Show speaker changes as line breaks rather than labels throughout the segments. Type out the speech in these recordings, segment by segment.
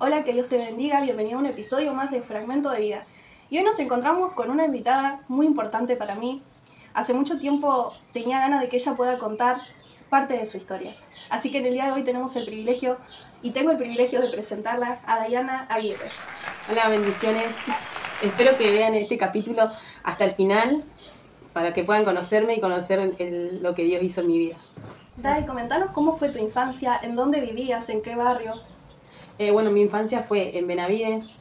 Hola, que Dios te bendiga, bienvenido a un episodio más de Fragmento de Vida. Y hoy nos encontramos con una invitada muy importante para mí. Hace mucho tiempo tenía ganas de que ella pueda contar parte de su historia. Así que en el día de hoy tengo el privilegio de presentarla a Dayana Aguirre.
Hola, bendiciones. Espero que vean este capítulo hasta el final para que puedan conocerme y conocer lo que Dios hizo en mi vida.
Day, comentanos cómo fue tu infancia, en dónde vivías, en qué barrio.
Bueno, mi infancia fue en Benavides,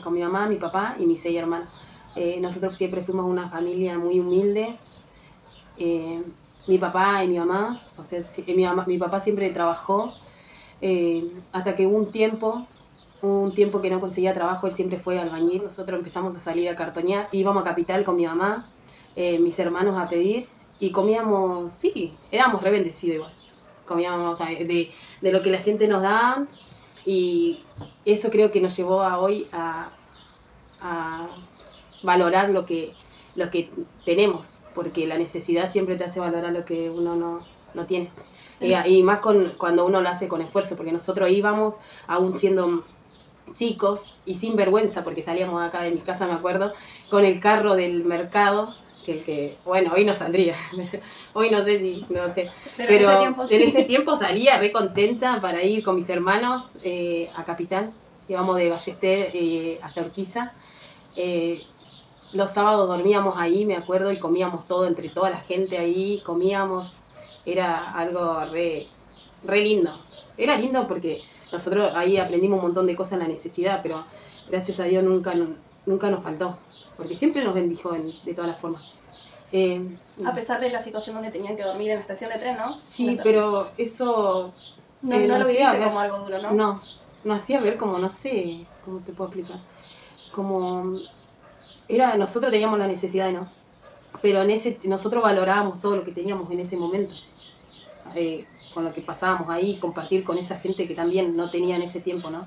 con mi mamá, mi papá y mis 6 hermanos. Nosotros siempre fuimos una familia muy humilde. Mi papá y mi mamá, o sea, mi papá siempre trabajó, hasta que hubo un tiempo que no conseguía trabajo, él siempre fue albañil. Nosotros empezamos a salir a cartonear, íbamos a Capital con mi mamá, mis hermanos a pedir, y comíamos, sí, éramos re bendecidos igual. Comíamos de lo que la gente nos daba, y eso creo que nos llevó a hoy a valorar lo que tenemos, porque la necesidad siempre te hace valorar lo que uno no tiene. Y más cuando uno lo hace con esfuerzo, porque nosotros íbamos, aún siendo chicos y sin vergüenza, porque salíamos acá de mi casa, me acuerdo, con el carro del mercado, bueno, hoy no saldría, hoy no sé si, no sé, pero en ese tiempo salía re contenta para ir con mis hermanos a Capital. Íbamos de Ballester hasta Urquiza. Los sábados dormíamos ahí, me acuerdo, y comíamos todo entre toda la gente ahí, comíamos, era algo re lindo. Era lindo porque nosotros ahí aprendimos un montón de cosas en la necesidad, pero gracias a Dios nunca nos faltó, porque siempre nos bendijo de todas las formas.
A pesar de la situación donde tenían que dormir en la estación de tren, ¿no?
Sí, pero eso
no lo viviste como algo duro, ¿no?
No hacía ver como, no sé, ¿cómo te puedo explicar? Como nosotros teníamos la necesidad, ¿no? Pero nosotros valorábamos todo lo que teníamos en ese momento. Con lo que pasábamos ahí, compartir con esa gente que también no tenía en ese tiempo, ¿no?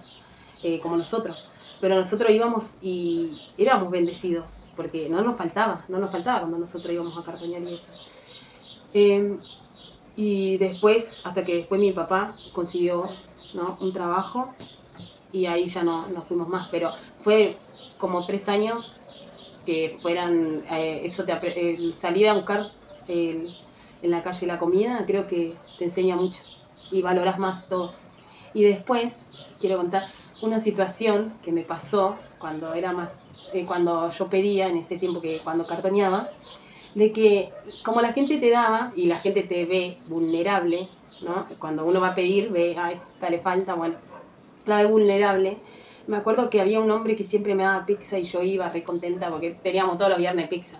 Como nosotros. Pero nosotros íbamos y éramos bendecidos, porque no nos faltaba cuando nosotros íbamos a cartonear y eso. Y después, hasta que después mi papá consiguió, ¿no?, un trabajo, y ahí ya no fuimos más, pero fue como 3 años que fueran, salir a buscar en la calle la comida, creo que te enseña mucho y valoras más todo. Y después quiero contar una situación que me pasó cuando era más, cuando yo pedía en ese tiempo, que cuando cartoneaba, de que como la gente te daba y la gente te ve vulnerable, ¿no? Cuando uno va a pedir, ve, esta le falta, bueno, la ve vulnerable. Me acuerdo que había un hombre que siempre me daba pizza y yo iba re contenta porque teníamos todos los viernes pizza.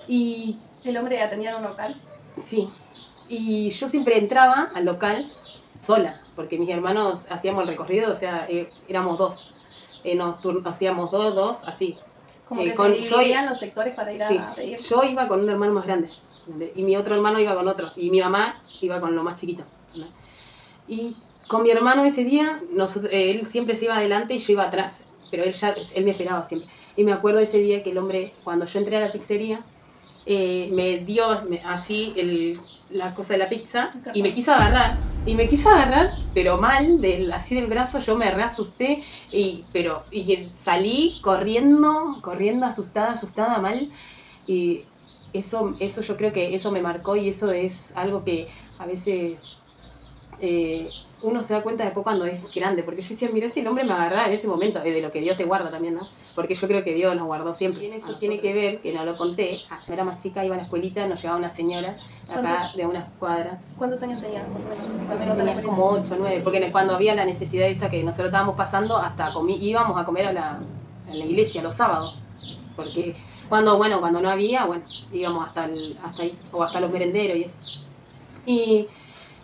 Y
¿el hombre que atendía en un local?
Sí. Y yo siempre entraba al local sola, porque mis hermanos hacíamos el recorrido, o sea, éramos 2. Hacíamos dos, así.
Como que se dividían los sectores para ir a pedir.
Yo iba con un hermano más grande, y mi otro hermano iba con otro, y mi mamá iba con lo más chiquito, ¿no? Y con mi hermano ese día, él siempre se iba adelante y yo iba atrás, pero él me esperaba siempre. Y me acuerdo ese día que el hombre, cuando yo entré a la pizzería, me dio así la cosa de la pizza y me quiso agarrar, pero mal, así del brazo. Yo me reasusté y salí corriendo asustada mal, y eso yo creo que eso me marcó, y eso es algo que a veces uno se da cuenta después cuando es grande, porque yo decía, mira, si el hombre me agarraba en ese momento, de lo que Dios te guarda también, ¿no? Porque yo creo que Dios nos guardó siempre. Y eso tiene que ver, que no lo conté, cuando era más chica iba a la escuelita, nos llevaba una señora acá de unas cuadras.
¿Cuántos años tenías más o menos?
Tenía como 8, 9, porque cuando había la necesidad esa que nosotros estábamos pasando, hasta íbamos a comer a la iglesia los sábados, porque cuando no había, íbamos hasta ahí, o hasta los merenderos y eso.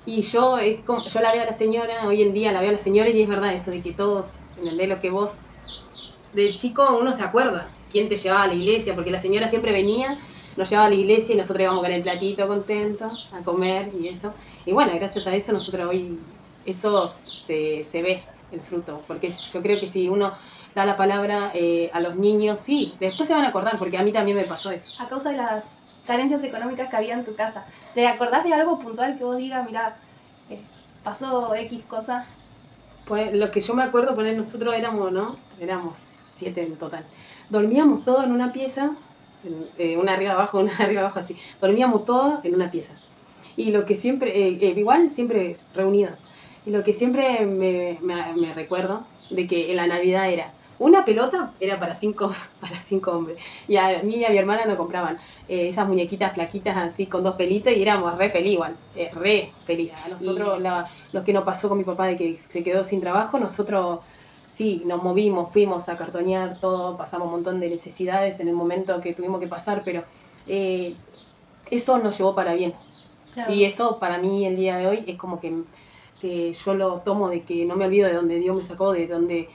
Y yo la veo a la señora, hoy en día la veo a la señora, y es verdad eso de que todos, ¿entendés? Lo que vos, de chico, uno se acuerda quién te llevaba a la iglesia, porque la señora siempre venía, nos llevaba a la iglesia y nosotros íbamos con el platito contentos a comer y eso. Y bueno, gracias a eso nosotros hoy, eso se ve, el fruto, porque yo creo que si uno da la palabra a los niños, sí, después se van a acordar, porque a mí también me pasó eso.
A causa de las carencias económicas que había en tu casa, ¿te acordás de algo puntual que vos digas, mira, pasó X cosa?
Lo que yo me acuerdo, nosotros éramos, ¿no? Éramos 7 en total. Dormíamos todos en una pieza, una arriba abajo, una arriba abajo, así. Dormíamos todos en una pieza. Y lo que siempre, igual siempre reunidas. Y lo que siempre me recuerdo de que en la Navidad era una pelota, era para cinco hombres. Y a mí y a mi hermana nos compraban esas muñequitas flaquitas así con 2 pelitos y éramos re feliz igual, re feliz. A nosotros, lo que nos pasó con mi papá de que se quedó sin trabajo, nosotros sí, nos movimos, fuimos a cartonear todo, pasamos un montón de necesidades en el momento que tuvimos que pasar, pero eso nos llevó para bien. Claro. Y eso para mí el día de hoy es como que yo lo tomo de que no me olvido de donde Dios me sacó, de donde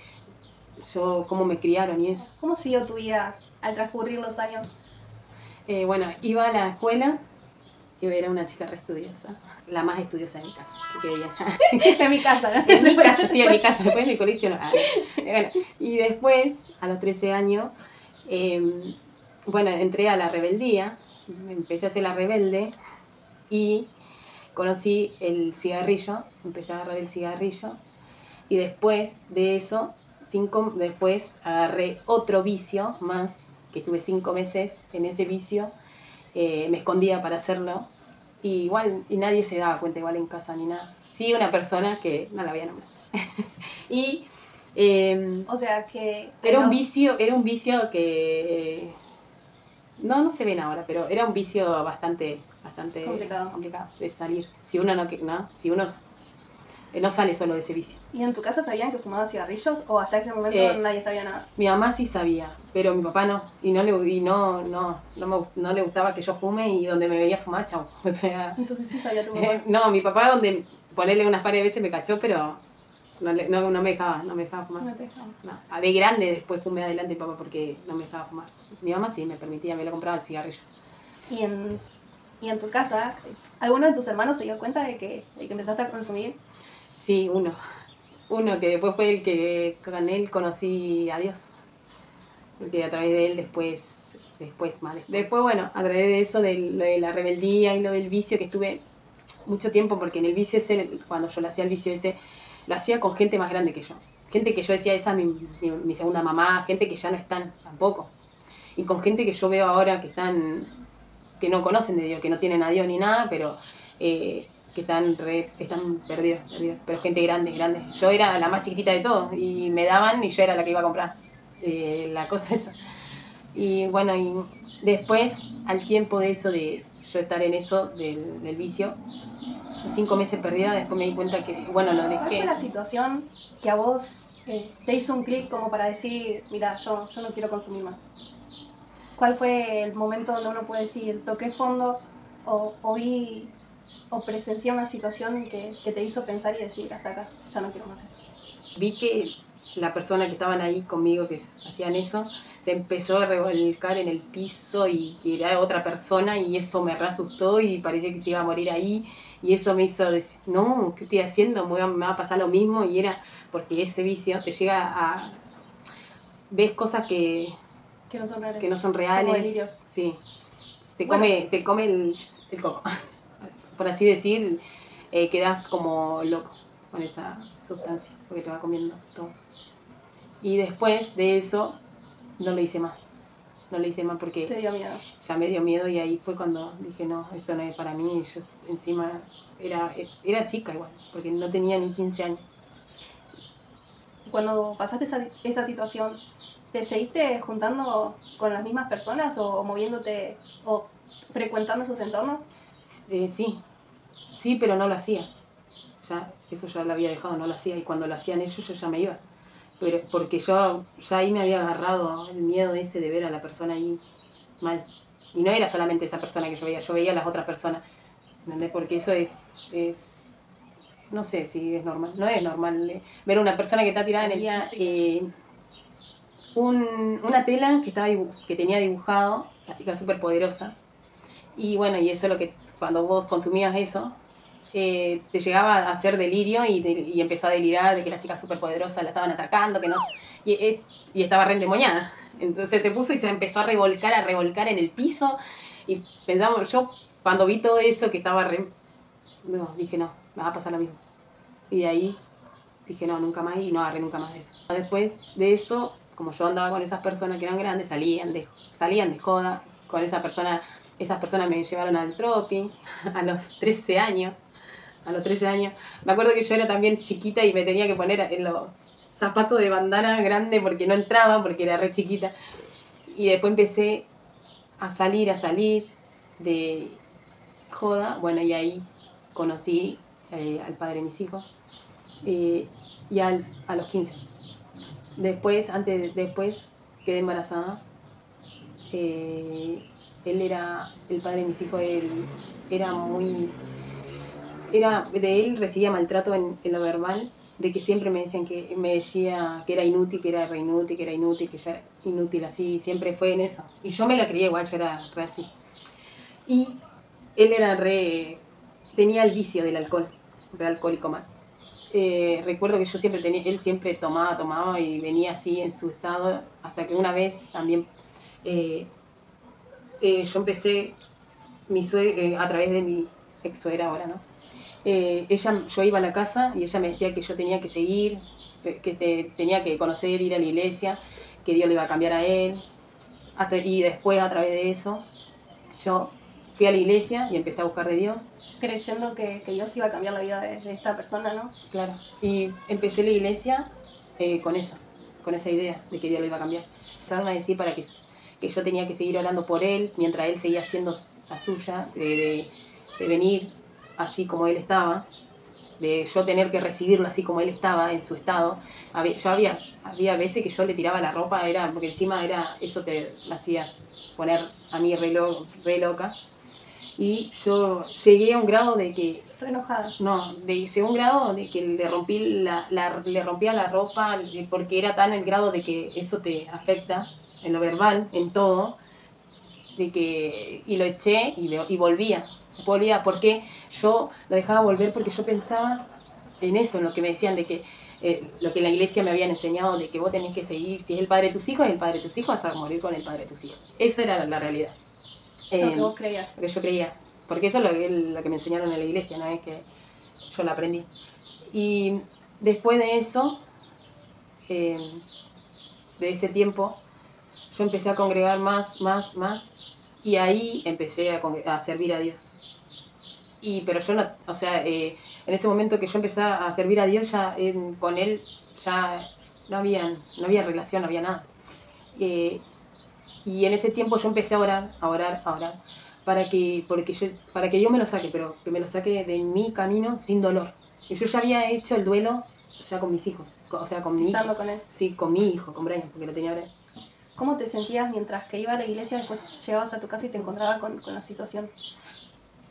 cómo me criaron y eso.
¿Cómo siguió tu vida al transcurrir los años?
Bueno, iba a la escuela, era una chica re estudiosa, la más estudiosa de mi casa, que quede bien.
De mi casa, ¿no?
En mi casa, sí, en mi casa, después en mi colegio no. Bueno, y después, a los 13 años, bueno, entré a la rebeldía, empecé a ser la rebelde y conocí el cigarrillo, empecé a agarrar el cigarrillo y después de eso, después agarré otro vicio más, que estuve 5 meses en ese vicio, me escondía para hacerlo y nadie se daba cuenta igual en casa ni nada. Sí, una persona que no la voy a nombrar. Y
o sea que
era un vicio que no se ven ahora, pero era un vicio bastante complicado de salir. Si uno no sale solo de ese vicio.
¿Y en tu casa sabían que fumabas cigarrillos o hasta ese momento nadie sabía nada?
Mi mamá sí sabía, pero mi papá no. Y no le gustaba que yo fume y donde me veía fumar, chau.
Entonces sí sabía tu papá.
No, mi papá donde ponerle unas par de veces me cachó, pero no me dejaba fumar.
No te dejaba.
No. De grande después fumé adelante papá porque no me dejaba fumar. Mi mamá sí me permitía, me lo compraba el cigarrillo.
Y en tu casa, ¿alguno de tus hermanos se dio cuenta de que empezaste a consumir?
Sí, uno que después fue el que con él conocí a Dios. Porque a través de él después, bueno, a través de eso, de lo de la rebeldía y lo del vicio, que estuve mucho tiempo, porque en el vicio ese, cuando yo lo hacía el vicio ese, lo hacía con gente más grande que yo. Gente que yo decía, esa es mi segunda mamá, gente que ya no están tampoco. Y con gente que yo veo ahora que no conocen de Dios, que no tienen a Dios ni nada, pero que están perdidos, pero gente grande. Yo era la más chiquitita de todos y me daban y yo era la que iba a comprar. La cosa esa. Y bueno, y después, al tiempo de eso, de yo estar en eso, del vicio, 5 meses perdida, después me di cuenta que, bueno, lo dejé.
¿Cuál fue la situación que a vos te hizo un clic como para decir, mira, yo no quiero consumir más? ¿Cuál fue el momento donde uno puede decir, toqué fondo o vi o presencié una situación que te hizo pensar y decir, hasta acá, ya no quiero más?
Vi que la persona que estaban ahí conmigo, que hacían eso, se empezó a revolcar en el piso y que era otra persona y eso me re asustó y parecía que se iba a morir ahí y eso me hizo decir, no, ¿qué estoy haciendo? Me va a pasar lo mismo y era porque ese vicio te llega a... ves cosas que
no son reales.
Que no son reales.
Como delirios.
Sí. Te come el coco. Por así decir, quedas como loco con esa sustancia, porque te va comiendo todo. Y después de eso, no lo hice más. No lo hice más porque...
Te dio miedo.
Ya me dio miedo y ahí fue cuando dije, no, esto no es para mí. Y yo encima era chica igual, porque no tenía ni 15 años.
Cuando pasaste esa situación, ¿te seguiste juntando con las mismas personas o moviéndote o frecuentando esos entornos?
Sí, pero no lo hacía. Eso ya lo había dejado, no lo hacía. Y cuando lo hacían ellos, yo ya me iba. Pero porque yo ya ahí me había agarrado el miedo ese de ver a la persona ahí mal. Y no era solamente esa persona que yo veía a las otras personas. ¿Entendés? Porque eso es no sé si es normal. No es normal ver a una persona que está tirada en el día. Una tela que tenía dibujado la chica súper poderosa. Y bueno, y eso es lo que cuando vos consumías eso, te llegaba a hacer delirio y empezó a delirar de que la chica súper poderosa la estaban atacando, y estaba re endemoniada. Entonces se puso y se empezó a revolcar en el piso. Y pensamos, yo cuando vi todo eso que estaba dije no, me va a pasar lo mismo. Y de ahí dije no, nunca más, y no agarré nunca más de eso. Después de eso, como yo andaba con esas personas que eran grandes, salían de joda, con esas personas me llevaron al tropi a los 13 años. A los 13 años. Me acuerdo que yo era también chiquita y me tenía que poner en los zapatos de bandana grande porque no entraba, porque era re chiquita. Y después empecé a salir de joda. Bueno, y ahí conocí al padre de mis hijos. Y a los 15. Después quedé embarazada. Él era, el padre de mis hijos, él era muy... de él recibía maltrato en lo verbal, de que siempre me decía que era inútil, que era re inútil, que era inútil, que yo era inútil, así, siempre fue en eso. Y yo me la creía igual, yo era re así. Y él era tenía el vicio del alcohol, re alcohólico mal. Recuerdo que él siempre tomaba y venía así en su estado, hasta que una vez también yo empecé a través de mi ex suegra ahora, ¿no? Yo iba a la casa y ella me decía que yo tenía que seguir, que tenía que conocer, ir a la iglesia, que Dios le iba a cambiar a él. Y después, a través de eso, yo fui a la iglesia y empecé a buscar de Dios.
Creyendo que Dios iba a cambiar la vida de esta persona, ¿no?
Claro. Y empecé la iglesia con eso, con esa idea de que Dios lo iba a cambiar. Empezaron a decir que yo tenía que seguir orando por él, mientras él seguía haciendo la suya, de venir así como él estaba, de yo tener que recibirlo así como él estaba en su estado. Había veces que yo le tiraba la ropa, porque encima eso te hacías poner a mí re loca. Y yo llegué a un grado de que...
Re enojada.
No, llegué a un grado de que le rompía la ropa, porque era tan el grado de que eso te afecta en lo verbal, en todo, y lo eché y volvía, porque yo lo dejaba volver, porque yo pensaba en eso, en lo que me decían, de que lo que en la iglesia me habían enseñado, de que vos tenés que seguir, si es el padre de tus hijos, es el padre de tus hijos, vas a morir con el padre de tus hijos. Esa era la realidad.
Lo que vos creías.
Lo que yo creía, porque eso es lo que me enseñaron en la iglesia, no es que yo lo aprendí. Y después de eso, de ese tiempo, yo empecé a congregar más, y ahí empecé a servir a Dios. Pero yo no, o sea, en ese momento que yo empecé a servir a Dios, con él ya no había relación, no había nada. Y en ese tiempo yo empecé a orar, para que Dios me lo saque, pero que me lo saque de mi camino sin dolor. Y yo ya había hecho el duelo ya con mis hijos, o sea, con mi hijo.
Estando con él.
Sí, con mi hijo, con Brian, porque lo tenía Brian.
¿Cómo te sentías mientras que iba a la iglesia, después llegabas a tu casa y te encontrabas con la situación?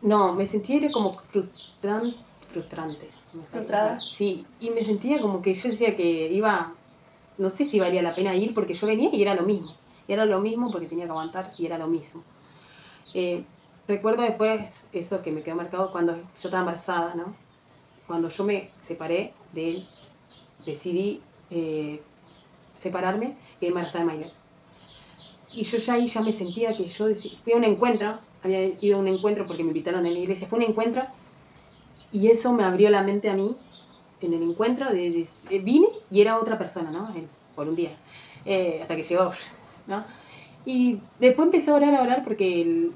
No, me sentía como frustrante.
¿Frustrada?
Sí, y me sentía como que yo decía que no sé si valía la pena ir, porque yo venía y era lo mismo. Y era lo mismo porque tenía que aguantar y era lo mismo. Recuerdo después eso que me quedó marcado cuando yo estaba embarazada, ¿no? Cuando yo me separé de él, decidí separarme y embarazada de Maylen. Y yo ya ahí me sentía que fui a un encuentro, había ido a un encuentro porque me invitaron en la iglesia, fue un encuentro y eso me abrió la mente a mí en el encuentro, vine y era otra persona, ¿no? Por un día, hasta que llegó, ¿no? Y después empecé a orar porque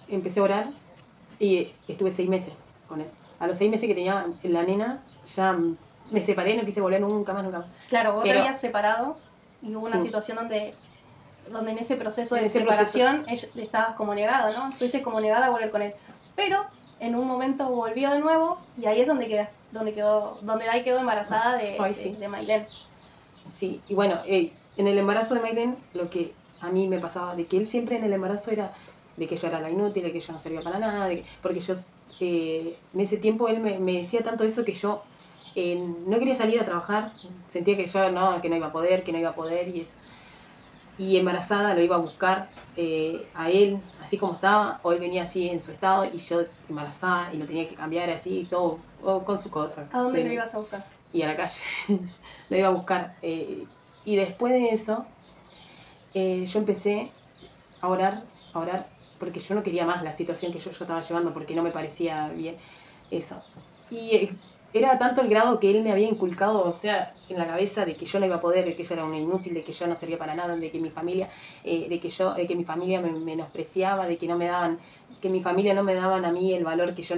empecé a orar y estuve 6 meses con él. A los 6 meses que tenía la nena, ya me separé, no quise volver nunca más.
Claro, vos te habías separado y hubo una situación donde en ese proceso de separación estabas como negada, ¿no? Estuviste como negada a volver con él. Pero en un momento volvió de nuevo y ahí es donde quedó embarazada de Maylen.
Sí, y bueno, en el embarazo de Maylen, lo que a mí me pasaba, de que él siempre en el embarazo era de que yo era la inútil, de que yo no servía para nada, porque yo en ese tiempo él me decía tanto eso que yo no quería salir a trabajar, sentía que yo que no iba a poder y eso. Y embarazada lo iba a buscar a él, así como estaba, o él venía así en su estado, y yo embarazada, y lo tenía que cambiar así, todo con su cosa.
¿A dónde lo ibas a buscar?
Y a la calle, lo iba a buscar. Y después de eso, yo empecé a orar, porque yo no quería más la situación que yo estaba llevando, porque no me parecía bien eso. Y era tanto el grado que él me había inculcado, o sea, en la cabeza de que yo no iba a poder, de que yo era una inútil, de que yo no servía para nada, de que mi familia, que mi familia me menospreciaba, de que no me daban, que mi familia no me daban a mí el valor que yo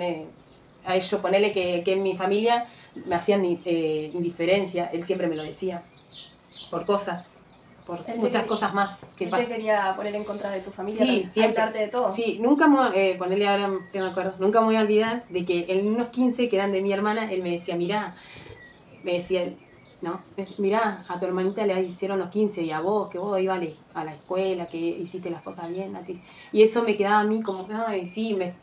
a ellos, ponerle que en mi familia me hacían indiferencia, él siempre me lo decía, por cosas, por muchas cosas más que pasan.
¿Él te quería poner en contra de tu familia?
Sí, siempre.
Hablarte de todo.
Sí, nunca me, ponerle ahora que me acuerdo, nunca me voy a olvidar de que en unos 15 que eran de mi hermana, él me decía, mirá, me decía él, ¿no? Mirá, a tu hermanita le hicieron los 15 y a vos, que vos ibas a la escuela, que hiciste las cosas bien. Y eso me quedaba a mí como, ay, sí, me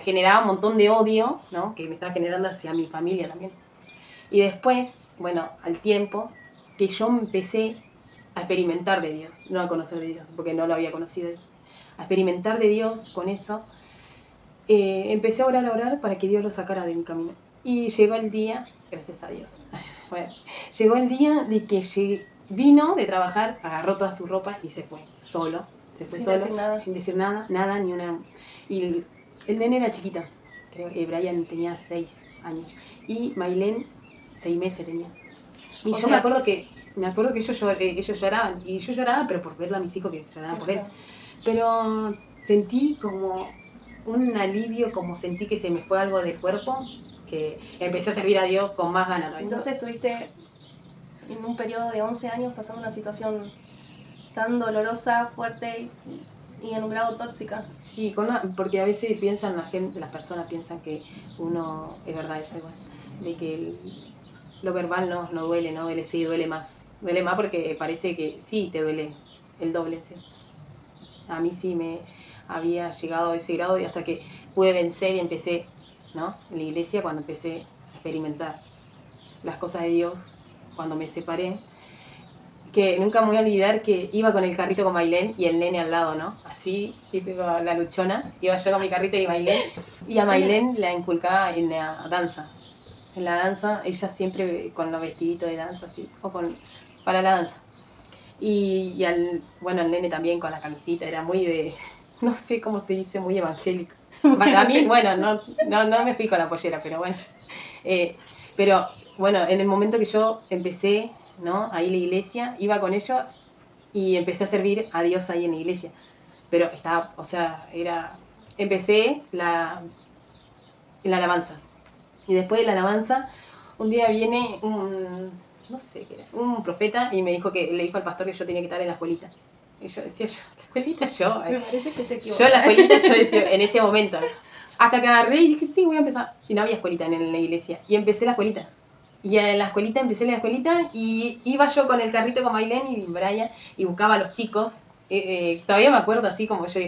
generaba un montón de odio, ¿no? Que me estaba generando hacia mi familia también. Y después, bueno, al tiempo, que yo empecé a experimentar de Dios, no a conocer de Dios, porque no lo había conocido, a experimentar de Dios con eso, empecé a orar para que Dios lo sacara de mi camino. Y llegó el día, gracias a Dios, bueno, llegó el día de que vino de trabajar, agarró toda su ropa y se fue, solo. Se fue solo, sin decir nada, ni una... Y el nene era chiquita, creo que Brian tenía 6 años, y Maylene 6 meses tenía. Y yo me acuerdo que ellos lloraban, y yo lloraba, pero por verlo a mis hijos que lloraban por él. Pero sentí como un alivio, como sentí que se me fue algo del cuerpo, que empecé a servir a Dios con más ganas. ¿No?
Entonces estuviste en un periodo de 11 años pasando una situación tan dolorosa, fuerte y en un grado tóxica.
Sí, porque a veces las personas piensan que uno, es verdad eso, de que lo verbal no duele, no duele, sí, duele más. Duele más porque parece que sí te duele el doble, ¿sí? A mí sí me había llegado a ese grado y hasta que pude vencer y empecé, ¿no? En la iglesia, cuando empecé a experimentar las cosas de Dios, cuando me separé, que nunca me voy a olvidar que iba con el carrito con Maylene y el nene al lado, ¿no? Así, tipo la luchona, iba yo con mi carrito y Maylene, y a Maylene la inculcaba en la danza. En la danza, ella siempre con los vestiditos de danza, así, para la danza. Y el nene también con la camisita, era muy de, no sé cómo se dice, muy evangélico. A mí, bueno, no me fui con la pollera, pero bueno. Pero bueno, en el momento que yo empecé, ¿no? Ahí en la iglesia, iba con ellos y empecé a servir a Dios ahí en la iglesia. Pero empecé en la alabanza. Y después de la alabanza, un día viene no sé qué era, un profeta y le dijo al pastor que yo tenía que estar en la escuelita. Y yo decía, la escuelita yo.
Me parece que se equivocó.
Yo la escuelita, yo decía, en ese momento. Hasta que agarré y dije, sí, voy a empezar. Y no había escuelita en la iglesia. Y empecé la escuelita. Y en la escuelita, empecé la escuelita y iba yo con el carrito con Maylene y Brian y buscaba a los chicos. Todavía me acuerdo así como yo,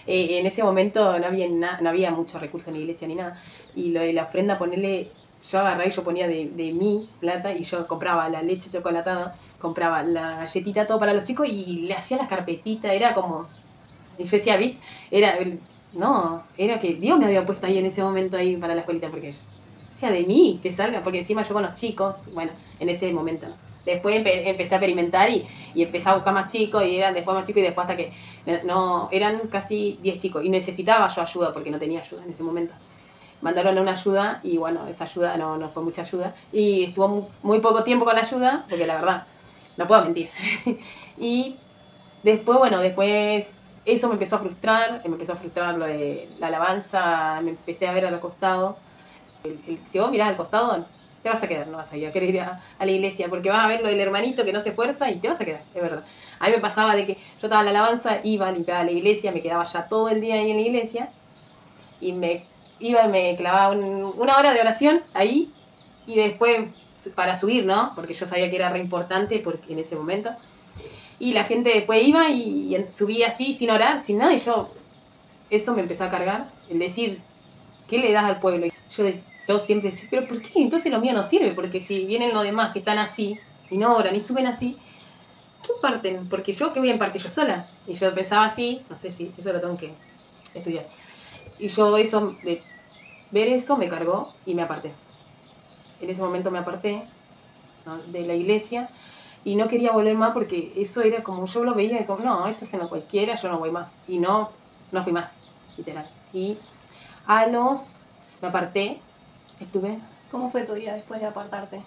en ese momento no había mucho recurso en la iglesia ni nada. Y lo de la ofrenda, ponerle, yo agarré y yo ponía de mi plata y yo compraba la leche chocolatada, compraba la galletita, todo para los chicos y le hacía las carpetitas, era como... Y yo decía, ¿viste? Era que Dios me había puesto ahí en ese momento ahí para la escuelita, porque sea de mí, que salga, porque encima yo con los chicos, bueno, en ese momento. Después empecé a experimentar y empecé a buscar más chicos y eran después más chicos y después hasta que eran casi 10 chicos y necesitaba yo ayuda porque no tenía ayuda en ese momento. Mandaron una ayuda y bueno, esa ayuda no fue mucha ayuda y estuvo muy poco tiempo con la ayuda, porque la verdad, no puedo mentir. Y después eso me empezó a frustrar lo de la alabanza, me empecé a ver al costado. Si vos mirás al costado, te vas a quedar, no vas a ir a querer ir a la iglesia, porque vas a ver lo del hermanito que no se esfuerza y te vas a quedar, es verdad. A mí me pasaba de que yo estaba en la alabanza, iba, limpiaba la iglesia, me quedaba ya todo el día ahí en la iglesia, y me clavaba una hora de oración ahí, y después para subir, ¿no? Porque yo sabía que era re importante en ese momento. Y la gente después iba y subía así, sin orar, sin nada, y eso me empezó a cargar, el decir, ¿qué le das al pueblo? Yo siempre decía, ¿pero por qué? Entonces lo mío no sirve, porque si vienen los demás que están así, y no oran, y suben así, ¿qué parten? Porque yo, ¿qué voy a impartir yo sola? Y yo pensaba así, no sé si eso lo tengo que estudiar. Y yo ver eso me cargó y me aparté. En ese momento me aparté, ¿no?, de la iglesia, y no quería volver más porque eso era como, yo lo veía como, no, esto es en lo cualquiera, yo no voy más. Y no fui más, literal. Y me aparté, estuve
¿Cómo fue tu vida después de apartarte?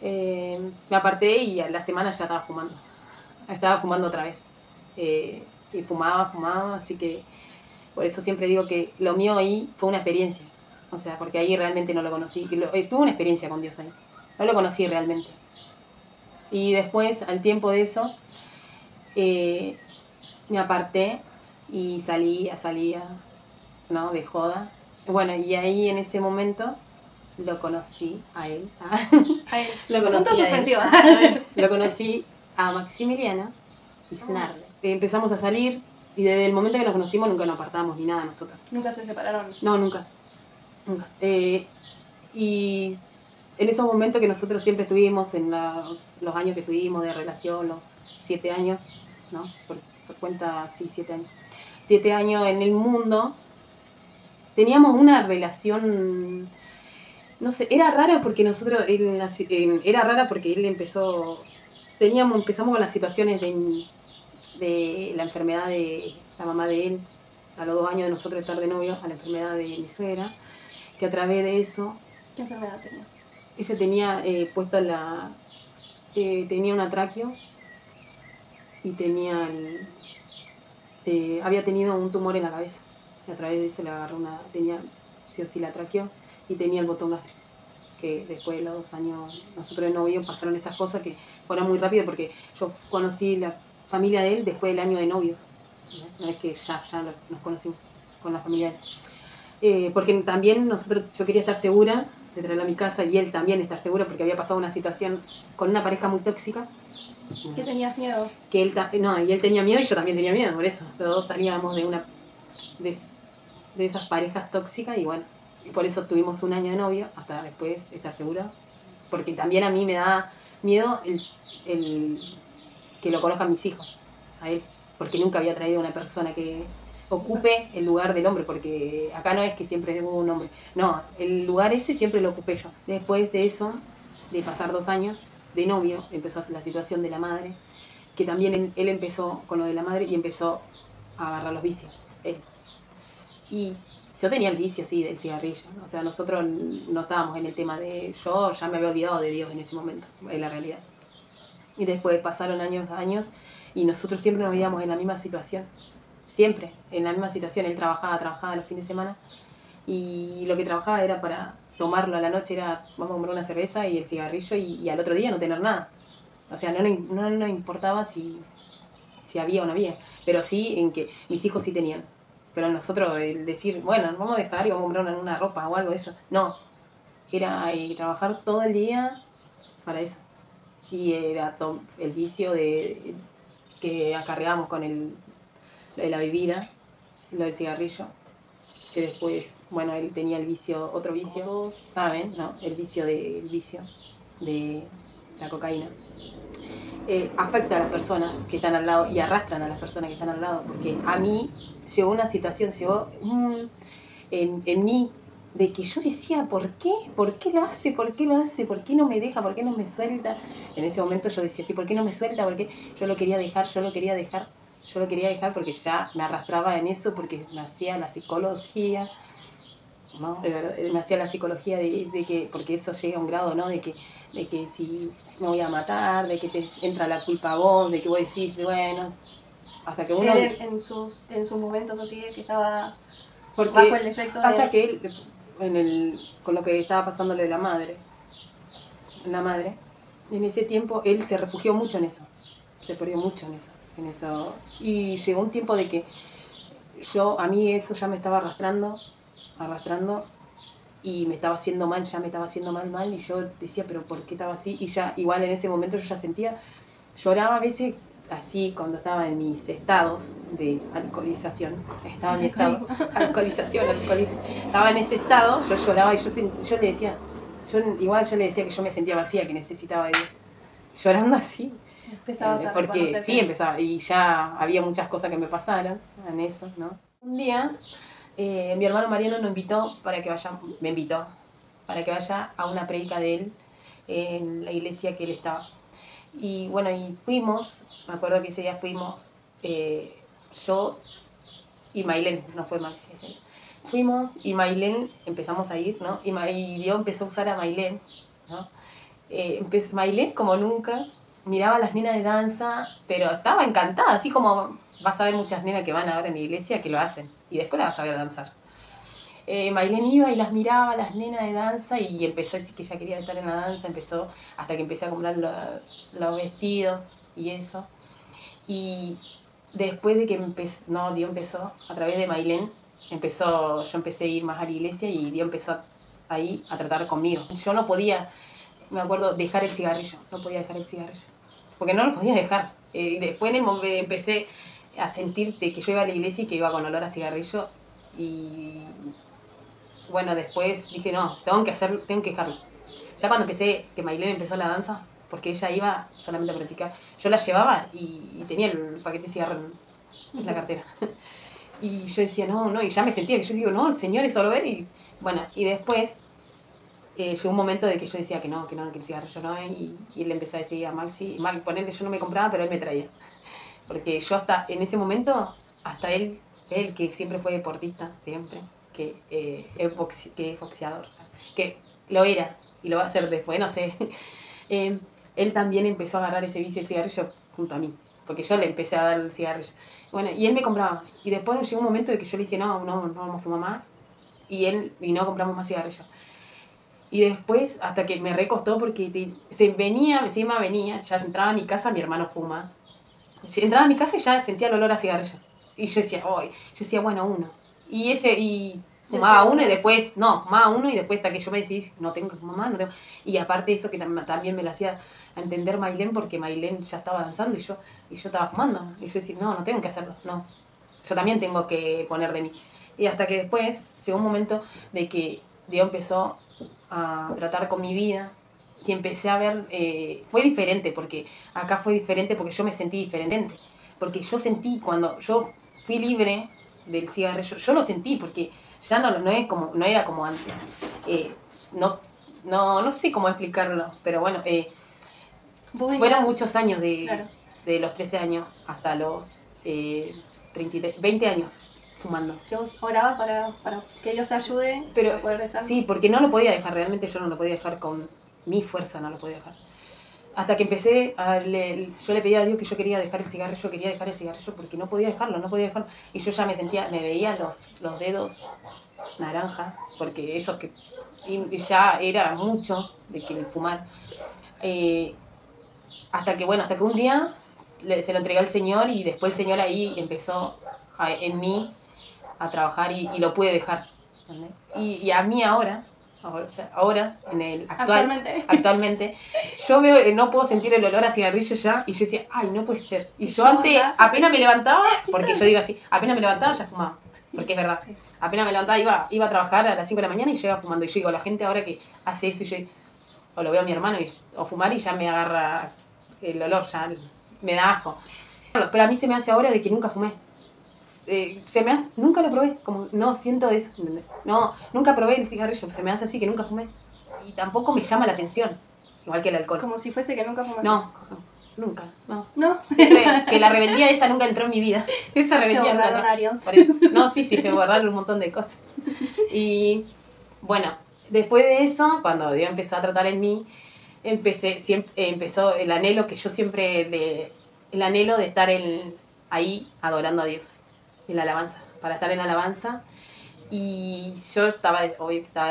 Me aparté y a la semana ya estaba fumando. Estaba fumando otra vez. Y fumaba, así que por eso siempre digo que lo mío ahí fue una experiencia. O sea, porque ahí realmente no lo conocí. Tuve una experiencia con Dios ahí. No lo conocí realmente. Y después, al tiempo de eso, me aparté y salía, ¿no? De joda. Bueno, y ahí en ese momento lo conocí a él.
Ahí.
Lo conocí
Punto
a él.
suspensivo.
Lo conocí a Maximiliano Isnarle. Empezamos a salir y desde el momento que nos conocimos nunca nos apartamos ni nada nosotros.
¿Nunca se separaron?
No, nunca. Y en esos momentos que nosotros siempre estuvimos, en los años que tuvimos de relación, los 7 años, ¿no? Porque se cuenta así, 7 años. 7 años en el mundo, teníamos una relación, no sé, era rara porque nosotros, era rara porque él empezamos con las situaciones de la enfermedad de la mamá de él, a los 2 años de nosotros estar de novio, a la enfermedad de mi suegra, que a través de eso...
¿Qué enfermedad tenía?
Ella tenía puesto tenía una tráqueo y tenía había tenido un tumor en la cabeza. Y a través de eso le agarró tenía sí o sí la tráqueo y tenía el botón gástrico. Que después de los 2 años nosotros de novio pasaron esas cosas que fueron muy rápido porque yo conocí la familia de él después del año de novios. No es que ya nos conocimos con la familia de él. Porque también yo quería estar segura de traerlo a mi casa y él también estar seguro porque había pasado una situación con una pareja muy tóxica.
¿Qué tenías miedo?
Que él y él tenía miedo y yo también tenía miedo, por eso. Los dos salíamos de esas parejas tóxicas y bueno, y por eso tuvimos 1 año de novio hasta después estar segura. Porque también a mí me da miedo el que lo conozcan mis hijos, a él. Porque nunca había traído una persona que ocupe el lugar del hombre, porque acá no es que siempre hubo un hombre, no, el lugar ese siempre lo ocupé yo. Después de eso, de pasar 2 años de novio, empezó la situación de la madre, que también él empezó con lo de la madre y empezó a agarrar los vicios, él. Y yo tenía el vicio, sí, del cigarrillo, o sea, nosotros no estábamos en el tema de... Yo ya me había olvidado de Dios en ese momento, en la realidad. Y después pasaron años y nosotros siempre nos veíamos en la misma situación. Siempre, en la misma situación. Él trabajaba los fines de semana y lo que trabajaba era para tomarlo a la noche, era vamos a comprar una cerveza y el cigarrillo y al otro día no tener nada. O sea, no nos importaba si había o no había, pero sí en que mis hijos sí tenían. Pero nosotros el decir, bueno, vamos a dejar y vamos a comprar una ropa o algo de eso. No, era trabajar todo el día para eso. Y era el vicio que acarreábamos con lo de la bebida, lo del cigarrillo, que después, bueno, él tenía otro vicio, todos saben, ¿no? El vicio de la cocaína. Afecta a las personas que están al lado y arrastran a las personas que están al lado, porque a mí llegó una situación, en mí, de que yo decía, ¿por qué? ¿Por qué lo hace? ¿Por qué lo hace? ¿Por qué no me deja? ¿Por qué no me suelta? En ese momento yo decía, sí, ¿por qué no me suelta? ¿Por qué? Yo lo quería dejar porque ya me arrastraba en eso, porque me hacía la psicología, ¿no? Me hacía la psicología de que, porque eso llega a un grado, ¿no? De que si me voy a matar, de que te entra la culpa a vos, de que vos decís, bueno, hasta que uno...
Él en sus momentos así, que estaba
porque
bajo el efecto
pasa que él, con lo que estaba pasándole de la madre, en ese tiempo él se refugió mucho en eso, se perdió mucho en eso, y llegó un tiempo de que a mí eso ya me estaba arrastrando, y me estaba haciendo mal, y yo decía, pero ¿por qué estaba así? Y ya, igual en ese momento yo ya sentía, lloraba a veces así cuando estaba en mis estados de alcoholización, estaba en mi estado, estaba en ese estado, yo lloraba y yo le decía, yo le decía que yo me sentía vacía, que necesitaba de Dios, llorando así. Porque sí, empezaba, y ya había muchas cosas que me pasaron en eso, ¿no? Un día, mi hermano Mariano me invitó para que vaya a una prédica de él en la iglesia que él estaba. Y bueno, y fuimos, me acuerdo que ese día fuimos, yo y Maylene, no fue Maxi ese día. fuimos y Mailén empezamos a ir, ¿no? Y Dios empezó a usar a Mailén, ¿no? Mailén, como nunca, miraba a las nenas de danza, pero estaba encantada, así como vas a ver muchas nenas que van ahora en la iglesia que lo hacen, y después las vas a ver danzar. Mailén iba y las miraba, las nenas de danza, y empezó a decir que ella quería estar en la danza, empezó hasta que empecé a comprar los vestidos y eso. Y después de que Dios empezó, a través de Mailén, yo empecé a ir más a la iglesia y Dios empezó ahí a tratar conmigo. Yo no podía, me acuerdo, dejar el cigarrillo, no podía dejar el cigarrillo, porque no lo podía dejar. Después empecé a sentir de que yo iba a la iglesia y que iba con olor a cigarrillo, y bueno, después dije, no, tengo que dejarlo. Ya cuando que Mailén empezó la danza, porque ella iba solamente a practicar, yo la llevaba y tenía el paquete de cigarro en la cartera. Y yo decía, no, y ya me sentía que yo digo, no, el Señor es solo ver. Y bueno, y después llegó un momento de que yo decía que el cigarrillo no, y le empecé a decir a Maxi, ponerle, yo no me compraba, pero él me traía. Porque yo hasta en ese momento, hasta él que siempre fue deportista, siempre, que es boxeador, que lo era y lo va a hacer después, no sé. Él también empezó a agarrar ese vicio del cigarrillo junto a mí, porque yo le empecé a dar el cigarrillo. Bueno, y él me compraba. Y después llegó un momento de que yo le dije, no vamos a fumar más. Y no compramos más cigarrillos. Y después, hasta que me recostó, porque encima venía, ya entraba a mi casa, mi hermano fuma. Entraba a mi casa y ya sentía el olor a cigarrillo. Y yo decía, bueno, uno. Y fumaba uno y después, fumaba uno y después hasta que yo me decís, no tengo que fumar más, no tengo. Y aparte eso que también me lo hacía a entender Mailén, porque Mailén ya estaba danzando y yo estaba fumando. Y yo decía, no tengo que hacerlo, no. Yo también tengo que poner de mí. Y hasta que después llegó un momento de que Dios empezó a tratar con mi vida, que empecé a ver, fue diferente, porque acá fue diferente porque yo me sentí diferente. Porque yo sentí, cuando yo fui libre del cigarrillo, yo lo sentí, porque ya no era como antes. No sé cómo explicarlo, pero bueno, fueron muchos años de los 13 años hasta los 20 años fumando.
Que vos orabas para que Dios te ayude a poder dejarlo.
Sí, porque no lo podía dejar, realmente yo no lo podía dejar con mi fuerza, no lo podía dejar. Hasta que empecé, yo le pedía a Dios que yo quería dejar el cigarrillo, porque no podía dejarlo. Y yo ya me veía los dedos naranja, porque eso que y ya era mucho de que el fumar. Hasta que un día se lo entregué al Señor, y después el Señor ahí empezó en mí a trabajar y lo pude dejar. Y a mí ahora en el actualmente yo veo, no puedo sentir el olor a cigarrillo ya, y yo decía, ay, no puede ser. Y yo antes, apenas me levantaba, porque yo digo así, apenas me levantaba ya fumaba, porque es verdad, sí. Apenas me levantaba iba a trabajar a las 5 de la mañana y llegaba fumando. Y yo digo, la gente ahora que hace eso, y yo o lo veo a mi hermano o fumar y ya me agarra el olor, ya me da asco. Pero a mí se me hace ahora de que nunca fumé. Nunca lo probé, como no siento eso, ¿entendés? No, nunca probé el cigarrillo, se me hace así que nunca fumé. Y tampoco me llama la atención, igual que el alcohol.
Como si fuese que nunca fumaste.
No, nunca, no. Siempre, que la rebeldía esa nunca entró en mi vida. Esa rebeldía nunca entró. No, sí, se borraron un montón de cosas. Y bueno, después de eso, cuando Dios empezó a tratar en mí, empezó el anhelo que yo siempre, el anhelo de estar ahí adorando a Dios. En la alabanza, para estar en la alabanza. Y yo estaba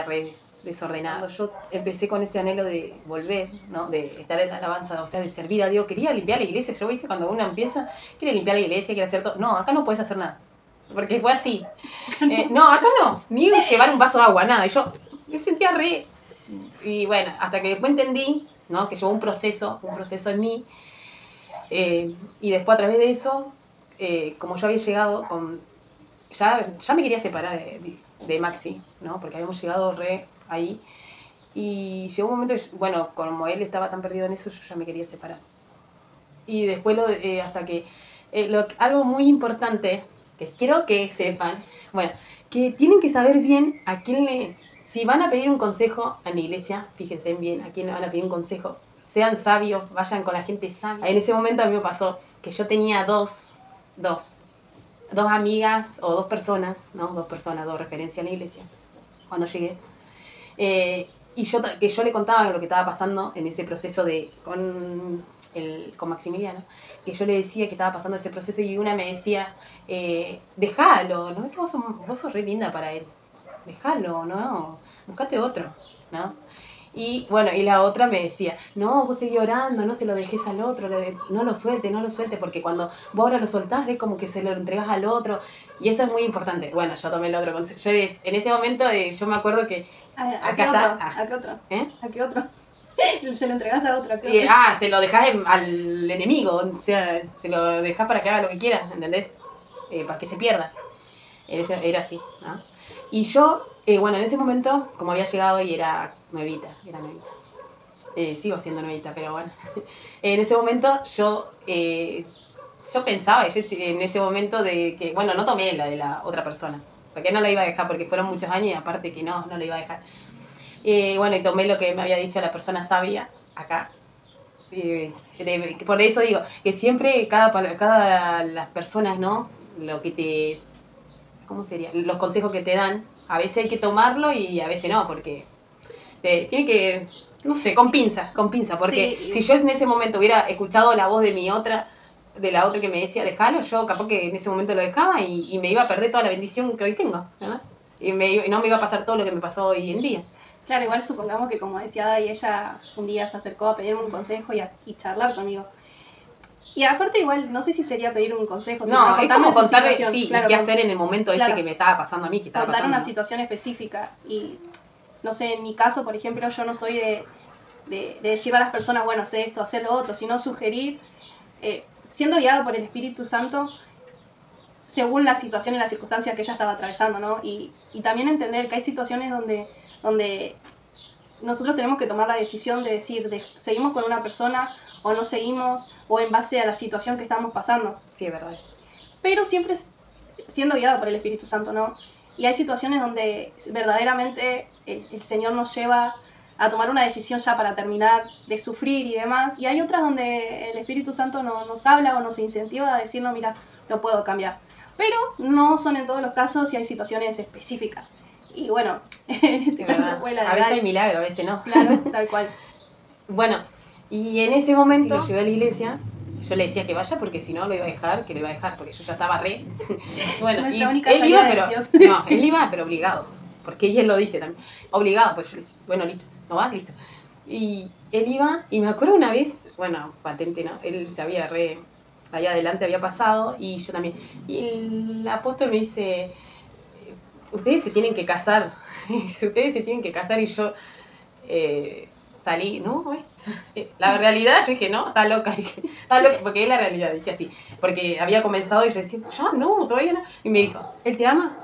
re desordenado. Yo empecé con ese anhelo de volver, ¿no? De estar en la alabanza, o sea, de servir a Dios. Quería limpiar la iglesia. Yo, viste, cuando uno empieza, quiere limpiar la iglesia, quiere hacer todo. No, acá no puedes hacer nada, porque fue así. No, acá no, ni llevar un vaso de agua, nada. Y yo me sentía re... Y bueno, hasta que después entendí, ¿no? Que llevó un proceso en mí. Y después, a través de eso, como yo había llegado ya me quería separar de Maxi, ¿no? Porque habíamos llegado re ahí, y llegó un momento que, bueno, como él estaba tan perdido en eso, yo ya me quería separar. Y después hasta que algo muy importante que quiero que sepan, bueno, que tienen que saber bien a quién si van a pedir un consejo en la iglesia, fíjense bien a quién le van a pedir un consejo. Sean sabios, vayan con la gente sabia. En ese momento a mí me pasó que yo tenía dos dos amigas o dos personas, ¿no? Dos personas, dos referencias en la iglesia, cuando llegué. Y yo le contaba lo que estaba pasando en ese proceso con Maximiliano, que yo le decía que estaba pasando ese proceso y una me decía, déjalo, ¿no? Es que vos sos re linda para él, déjalo, ¿no? Buscate otro, ¿no? Y bueno, y la otra me decía, no, vos seguís orando, no se lo dejes al otro, no lo suelte, porque cuando vos ahora lo soltás es como que se lo entregás al otro, y eso es muy importante. Bueno, yo tomé el otro consejo. Yo en ese momento yo me acuerdo que...
¿A qué otro?
¿Eh?
¿A qué otro? Se lo entregás a otro. ¿A qué otro?
Se lo dejás al enemigo, o sea, se lo dejás para que haga lo que quiera, ¿entendés? Para que se pierda. Era así, ¿no? Y yo, bueno, en ese momento, como había llegado y era nuevita. Sigo siendo nuevita, pero bueno. En ese momento yo pensaba, en ese momento de que, bueno, no tomé la de la otra persona, porque no la iba a dejar, porque fueron muchos años y aparte que no la iba a dejar. Bueno, y tomé lo que me había dicho la persona sabia acá. Por eso digo, que siempre cada las personas, ¿no? Lo que te... ¿Cómo sería? Los consejos que te dan, a veces hay que tomarlo y a veces no, porque tiene que, no sé, con pinza, porque sí. Si yo en ese momento hubiera escuchado la voz de la otra que me decía, déjalo, yo capaz que en ese momento lo dejaba y me iba a perder toda la bendición que hoy tengo, ¿no? Y no me iba a pasar todo lo que me pasó hoy en día.
Claro, igual supongamos que como decía Dai, ella un día se acercó a pedirme un consejo y charlar conmigo. Y aparte igual, no sé si sería pedir un consejo.
No, es como contarle, sí, claro, qué hacer en el momento ese que me estaba pasando a mí, que estaba
contar
pasando.
Una situación específica. Y, no sé, en mi caso, por ejemplo, yo no soy de decirle a las personas, bueno, haz esto, haz lo otro, sino sugerir, siendo guiado por el Espíritu Santo, según la situación y la circunstancia que ella estaba atravesando, ¿no? Y también entender que hay situaciones donde nosotros tenemos que tomar la decisión de decir, seguimos con una persona o no seguimos, o en base a la situación que estamos pasando.
Sí, es verdad eso.
Pero siempre siendo guiado por el Espíritu Santo, ¿no? Y hay situaciones donde verdaderamente el Señor nos lleva a tomar una decisión ya para terminar de sufrir y demás, y hay otras donde el Espíritu Santo nos habla o nos incentiva a decir, no, mira, lo puedo cambiar. Pero no son en todos los casos y hay situaciones específicas. Y bueno, en este caso fue la de...
A veces hay milagro, a veces no.
Claro, tal cual.
Bueno, y en ese momento lo llevé a la iglesia. Yo le decía que vaya porque si no lo iba a dejar, porque yo ya estaba re... Bueno, y él iba, pero obligado. Porque ella lo dice también. Obligado, pues yo le decía, bueno, listo, ¿no vas? Listo. Y él iba, y me acuerdo una vez, bueno, patente, ¿no? Él se había allá adelante había pasado, y yo también. Y el apóstol me dice... Ustedes se tienen que casar. Y yo salí, ¿no? La realidad, yo dije, no, está loca, porque es la realidad, dije así. Porque había comenzado y yo decía, yo no, todavía no. Y me dijo, ¿él te ama?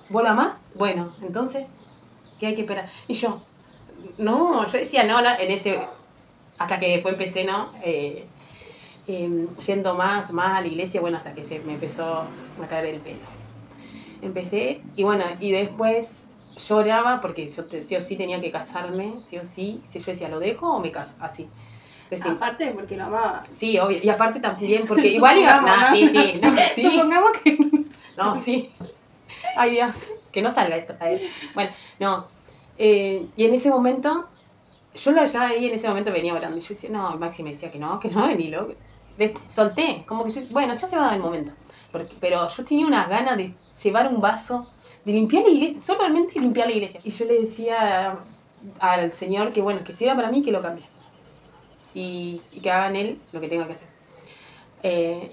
¿Vos la amás? Bueno, entonces, ¿qué hay que esperar? Y yo decía, no, en ese... Hasta que después empecé, ¿no? Yendo más a la iglesia, bueno, hasta que se me empezó a caer el pelo. Empecé, y bueno, y después lloraba porque yo sí o sí tenía que casarme, sí o sí. Yo decía, ¿lo dejo o me caso? Así.
Decir, aparte porque lo amaba.
Sí, obvio. Y aparte también porque igual iba...
¿no? Sí. Supongamos que...
No, sí. Ay, Dios. Que no salga esto. A ver. Bueno, no. Y en ese momento, yo ya ahí en ese momento venía orando. Y yo decía, no, Maxi me decía que no, ni lo... solté. Como que yo, bueno, ya se va a dar el momento. Pero yo tenía unas ganas de llevar un vaso, de limpiar la iglesia, solamente limpiar la iglesia. Y yo le decía al Señor que bueno, que si era para mí, que lo cambie. Y que haga en Él lo que tenga que hacer.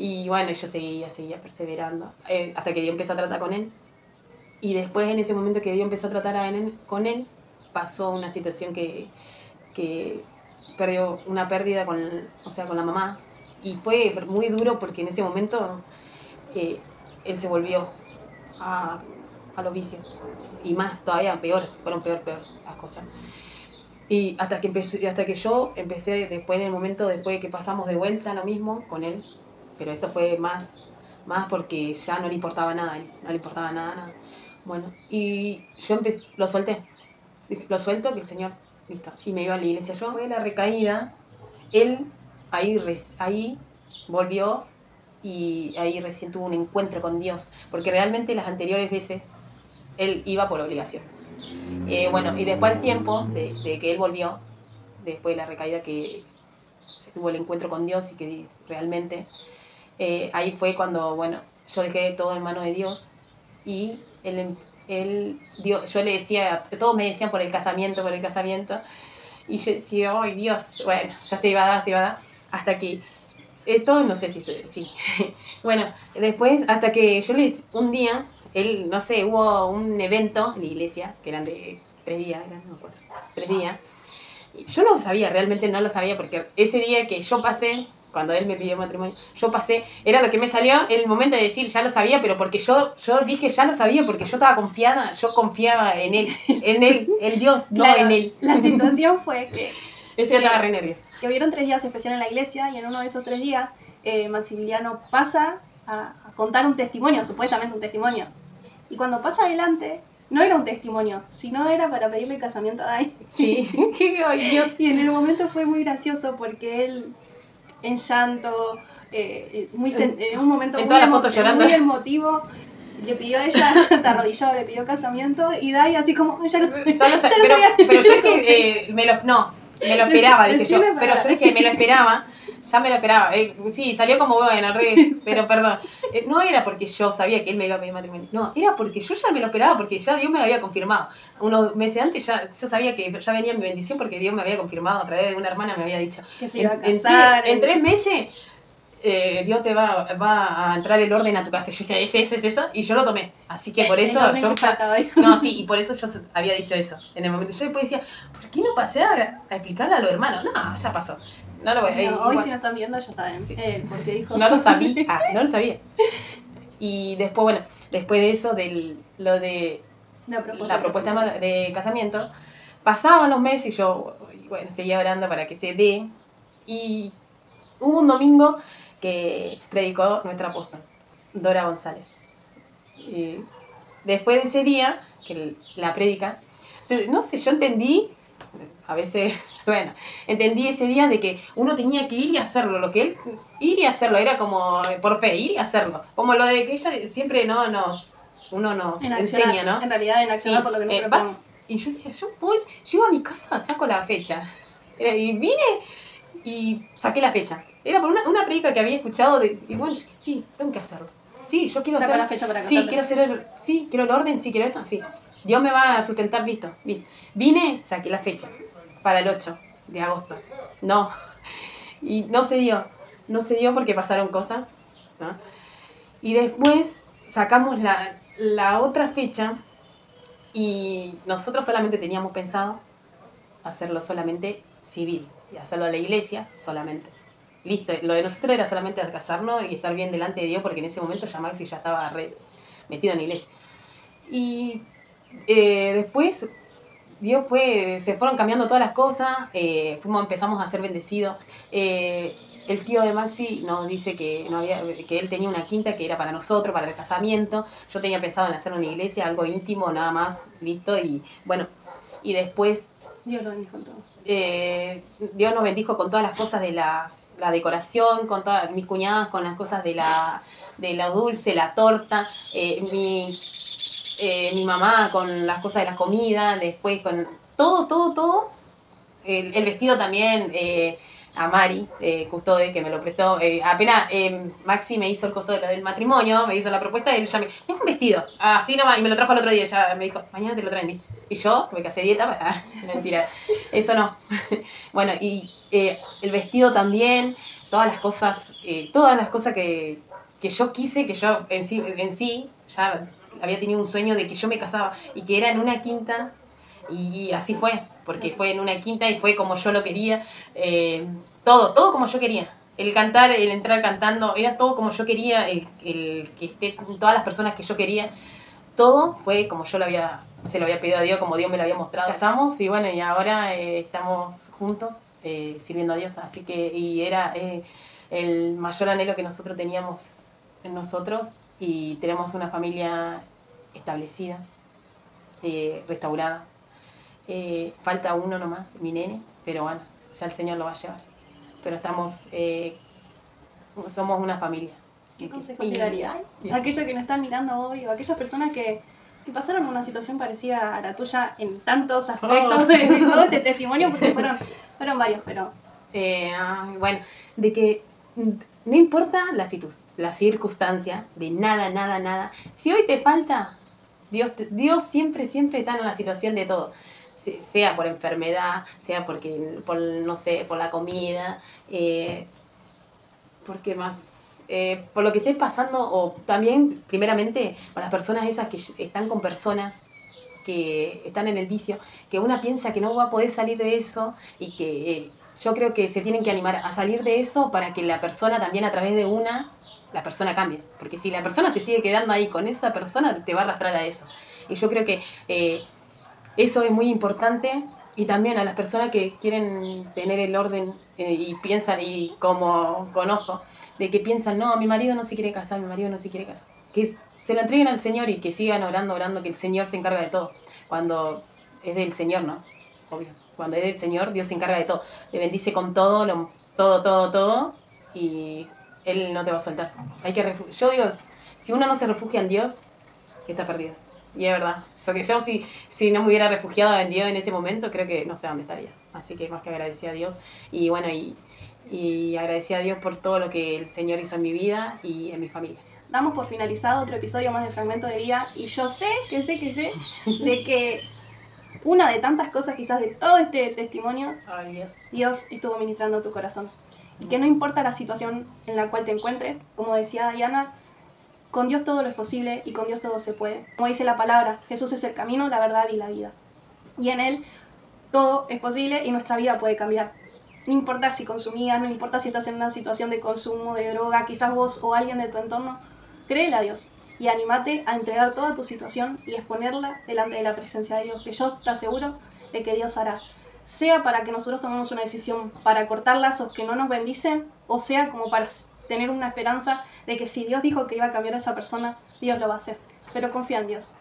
Y bueno, yo seguía perseverando. Hasta que Dios empezó a tratar con Él. Y después, en ese momento que Dios empezó a tratar con Él, pasó una situación que perdió una pérdida con la mamá. Y fue muy duro porque en ese momento... él se volvió a los vicios y más todavía fueron peor las cosas, y hasta que yo empecé después, en el momento después de que pasamos de vuelta lo mismo con él, pero esto fue más porque ya no le importaba nada, nada. Bueno, y yo lo solté, dije, lo suelto, que el Señor, listo, y me iba a la iglesia. Yo, fue la recaída, él ahí volvió y ahí recién tuvo un encuentro con Dios, porque realmente las anteriores veces él iba por obligación. Bueno, y después al tiempo de que él volvió, después de la recaída que tuvo el encuentro con Dios y que realmente, ahí fue cuando, bueno, yo dejé todo en manos de Dios y yo le decía, todos me decían por el casamiento, y yo decía, ay Dios, bueno, ya se iba a dar, hasta que, todo no sé si, sí, bueno, después, hasta que un día, él, no sé, hubo un evento en la iglesia, que eran de 3 días, no me acuerdo, 3 días. Yo no lo sabía, realmente no lo sabía, porque ese día que yo pasé, cuando él me pidió matrimonio, yo pasé, era lo que me salió en el momento de decir ya lo sabía, pero porque yo dije ya lo sabía, porque yo estaba confiada, yo confiaba en él, en Dios, no
claro,
en él.
La situación fue que...
Ese día estaba re nervioso.
Que hubieron 3 días especiales en la iglesia, y en uno de esos 3 días Maximiliano pasa a contar un testimonio, supuestamente un testimonio. Y cuando pasa adelante, no era un testimonio, sino era para pedirle casamiento a Dai.
Sí, ay Dios.
Y en el momento fue muy gracioso porque él, en llanto, en un momento
en todas las fotos llorando,
muy emotivo, le pidió a ella, se arrodilló, le pidió casamiento, y Dai así como, ya lo sabía.
Pero yo dije, me lo esperaba, dije yo, pero yo dije, me lo esperaba. Ya me lo esperaba. Sí, salió como bueno, pero perdón. No era porque yo sabía que él me iba a pedir matrimonio. No, era porque yo ya me lo esperaba, porque ya Dios me lo había confirmado. Unos meses antes yo sabía que ya venía mi bendición, porque Dios me había confirmado a través de una hermana, me había dicho
que se iba a casar.
En 3 meses Dios te va a entrar el orden a tu casa. Yo decía, es eso, y yo lo tomé. Así que por eso yo... No, sí, y por eso yo había dicho eso en el momento. Yo después decía, ¿por qué no pasé a explicarle a los hermanos? No, ya pasó. No lo voy a
hoy igual. Si nos están viendo ya saben, sí. Porque dijo...
No lo sabía. Y después, bueno, después de eso, lo de la propuesta de casamiento, pasaban los meses y yo, bueno, seguía orando para que se dé. Y hubo un domingo que predicó nuestra apóstol, Dora González. Y después de ese día, que la predica, no sé, yo entendí, a veces, bueno, entendí ese día de que uno tenía que ir y hacerlo, ir y hacerlo, era como por fe, ir y hacerlo, como lo de que ella siempre uno nos enseña, ¿no?
En realidad, en accionar, sí, por lo que nos proponemos.
Y yo decía, llego a mi casa, saco la fecha, y vine y saqué la fecha. Era por una predica que había escuchado y bueno, yo dije, sí, tengo que hacerlo. Sí, yo quiero hacer
la fecha para casarse.
Sí, quiero el orden, sí, quiero esto, sí. Dios me va a sustentar, listo. Vine, saqué la fecha para el 8 de agosto. No. Y no se dio porque pasaron cosas, ¿no? Y después sacamos la otra fecha y nosotros solamente teníamos pensado hacerlo solamente civil y hacerlo a la iglesia solamente. Listo, lo de nosotros era solamente casarnos y estar bien delante de Dios, porque en ese momento ya Maxi ya estaba metido en la iglesia. Y después se fueron cambiando todas las cosas, empezamos a ser bendecidos. El tío de Maxi nos dice que él tenía una quinta que era para nosotros, para el casamiento. Yo tenía pensado en hacer una iglesia, algo íntimo, nada más, listo. Y bueno, y después
Dios lo bendijo con todo.
Dios nos bendijo con todas las cosas de la decoración, con todas mis cuñadas, con las cosas de la dulce, la torta, mi mamá con las cosas de la comida, después con todo. El vestido también, a Mari, Custode, que me lo prestó. Apenas Maxi me hizo el coso del matrimonio, me hizo la propuesta, él ya me dijo, un vestido, así nomás, y me lo trajo el otro día, ya me dijo, mañana te lo traen, listo. Y yo me casé dieta para... Mentira, eso no. Bueno, y el vestido también, todas las cosas que yo quise, que yo en sí ya había tenido un sueño de que yo me casaba y que era en una quinta, y así fue, porque fue en una quinta y fue como yo lo quería, todo como yo quería. El cantar, el entrar cantando, era todo como yo quería, el que esté todas las personas que yo quería, todo fue como yo se lo había pedido a Dios, como Dios me lo había mostrado. Casamos y bueno, y ahora estamos juntos sirviendo a Dios, así que y era el mayor anhelo que nosotros teníamos en nosotros, y tenemos una familia establecida, restaurada. Falta uno nomás, mi nene, pero bueno, ya el Señor lo va a llevar. Pero somos una familia.
¿Qué consejos le darías a aquellos que nos están mirando hoy o a aquellas personas que pasaron una situación parecida a la tuya en tantos aspectos de todo este testimonio? Porque fueron varios, pero...
Bueno, de que no importa la circunstancia, de nada. Si hoy te falta, Dios siempre está en la situación de todo. Sea por enfermedad, sea por la comida, porque más... por lo que estés pasando, o también, primeramente, para las personas esas que están con personas que están en el vicio, que una piensa que no va a poder salir de eso y que yo creo que se tienen que animar a salir de eso para que la persona también a través de la persona cambie. Porque si la persona se sigue quedando ahí con esa persona, te va a arrastrar a eso. Y yo creo que eso es muy importante. Y también a las personas que quieren tener el orden y piensan, y como conozco, de que piensan, no, mi marido no se quiere casar, que se lo entreguen al Señor y que sigan orando, que el Señor se encarga de todo. Cuando es del Señor, ¿no? Obvio. Cuando es del Señor, Dios se encarga de todo. Te bendice con todo, y Él no te va a soltar. Yo digo, si uno no se refugia en Dios, está perdido. Y es verdad. Yo si no me hubiera refugiado en Dios en ese momento, creo que no sé dónde estaría. Así que más que agradecida a Dios. Y bueno, y agradecida a Dios por todo lo que el Señor hizo en mi vida y en mi familia.
Damos por finalizado otro episodio más de Fragmento de Vida. Y yo sé de que una de tantas cosas, quizás de todo este testimonio, Dios estuvo ministrando tu corazón. Y que no importa la situación en la cual te encuentres, como decía Diana, con Dios todo lo es posible y con Dios todo se puede. Como dice la palabra, Jesús es el camino, la verdad y la vida. Y en Él todo es posible y nuestra vida puede cambiar. No importa si consumías, no importa si estás en una situación de consumo, de droga, quizás vos o alguien de tu entorno, créele a Dios y anímate a entregar toda tu situación y exponerla delante de la presencia de Dios, que yo te aseguro de que Dios hará. Sea para que nosotros tomemos una decisión para cortar lazos que no nos bendicen, o sea como para tener una esperanza de que si Dios dijo que iba a cambiar a esa persona, Dios lo va a hacer. Pero confía en Dios.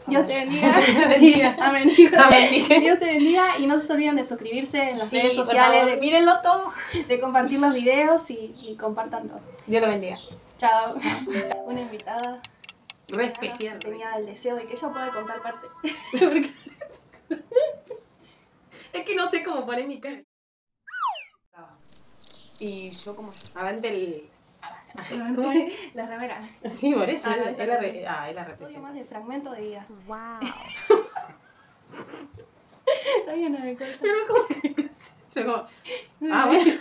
Dios te bendiga. Amén. Dios te bendiga y no se olviden de suscribirse en las redes sociales.
Mírenlo todo.
De compartir los videos y compartan todo.
Dios lo bendiga.
Chao. Una invitada
re especial.
Tenía el deseo de que ella pueda contar parte.
Es que no sé cómo poner mi cara. Y yo como... Avante
la remera.
Sí, por eso. Es la
representación. Más de Fragmento de Vida.
Wow.
Todavía no me cuenta.
Pero ¿cómo te dices? Yo como... bueno.